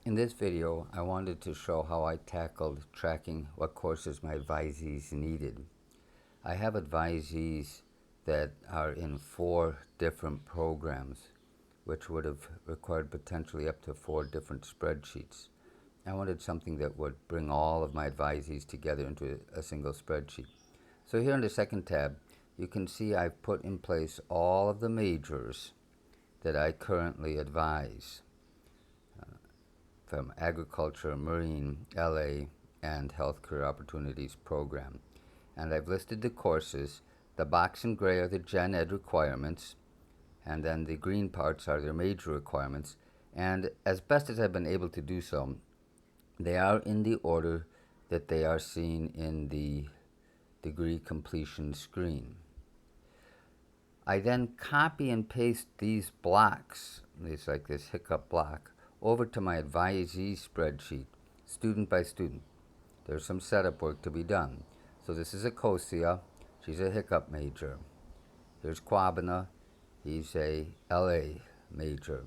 In this video, I wanted to show how I tackled tracking what courses my advisees needed. I have advisees that are in 4 different programs, which would have required potentially up to 4 different spreadsheets. I wanted something that would bring all of my advisees together into a single spreadsheet. So here in the second tab, you can see I've put in place all of the majors that I currently advise, from agriculture, marine, LA, and health career opportunities program. And I've listed the courses. The box in gray are the gen ed requirements, and then the green parts are their major requirements. And as best as I've been able to do so, they are in the order that they are seen in the degree completion screen. I then copy and paste these blocks, these like this hiccup block, over to my advisee spreadsheet, student by student. There's some setup work to be done. So this is Akosia. She's a hiccup major. Here's Kwabena. He's a LA major.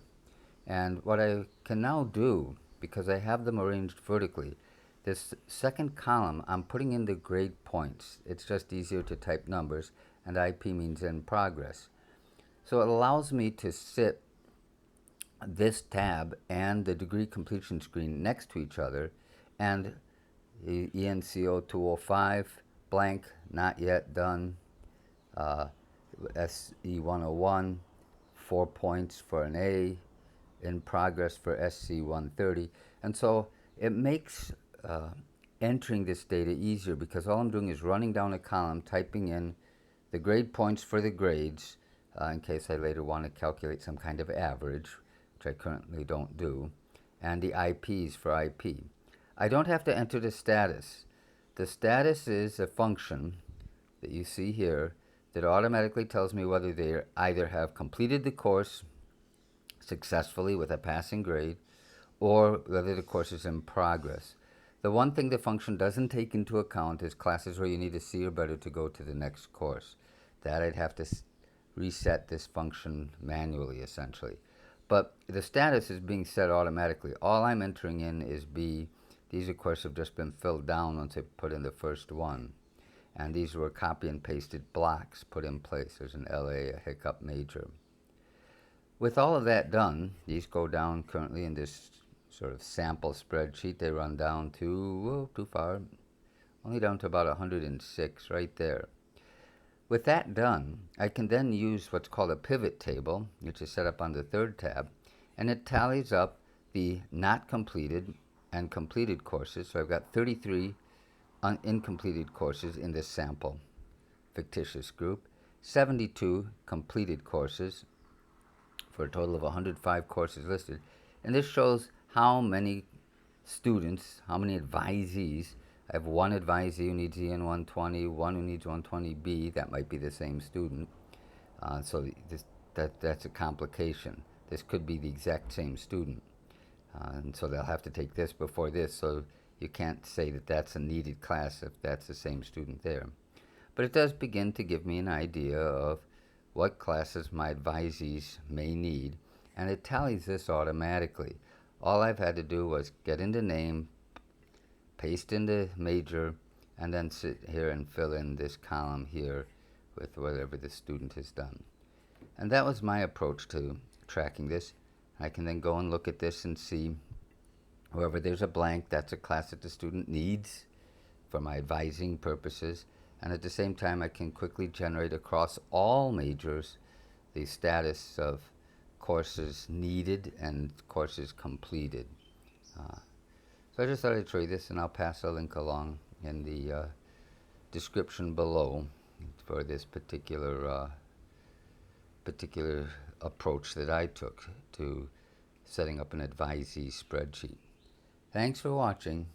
And what I can now do, because I have them arranged vertically, this second column, I'm putting in the grade points. It's just easier to type numbers, and IP means in progress. So it allows me to sit this tab and the degree completion screen next to each other, and ENCO 205, blank, not yet done, SE 101, 4 points for an A, in progress for SC 130. And so it makes entering this data easier, because all I'm doing is running down a column, typing in the grade points for the grades, in case I later want to calculate some kind of average, which I currently don't do, and the IPs for IP. I don't have to enter the status. The status is a function that you see here that automatically tells me whether they either have completed the course successfully with a passing grade, or whether the course is in progress. The one thing the function doesn't take into account is classes where you need a C or better to go to the next course. That I'd have to reset this function manually, essentially. But the status is being set automatically. All I'm entering in is B. These, of course, have just been filled down once I put in the first one. And these were copy and pasted blocks put in place. There's an LA, a hiccup major. With all of that done, these go down currently in this sort of sample spreadsheet. They run down to, too far, only down to about 106 right there. With that done, I can then use what's called a pivot table, which is set up on the third tab, and it tallies up the not completed and completed courses. So I've got 33 incompleted courses in this sample fictitious group, 72 completed courses, for a total of 105 courses listed. And this shows how many students, how many advisees. I have one advisee who needs EN 120, one who needs 120B. That might be the same student. So that's a complication. This could be the exact same student. And so they'll have to take this before this, so you can't say that that's a needed class if that's the same student there. But it does begin to give me an idea of what classes my advisees may need, and it tallies this automatically. All I've had to do was get in the name, paste in the major, and then sit here and fill in this column here with whatever the student has done. And that was my approach to tracking this. I can then go and look at this and see wherever there's a blank, that's a class that the student needs for my advising purposes. And at the same time, I can quickly generate across all majors the status of courses needed and courses completed. So I just thought I'd show you this, and I'll pass a link along in the description below for this particular approach that I took to setting up an advisee spreadsheet. Thanks for watching.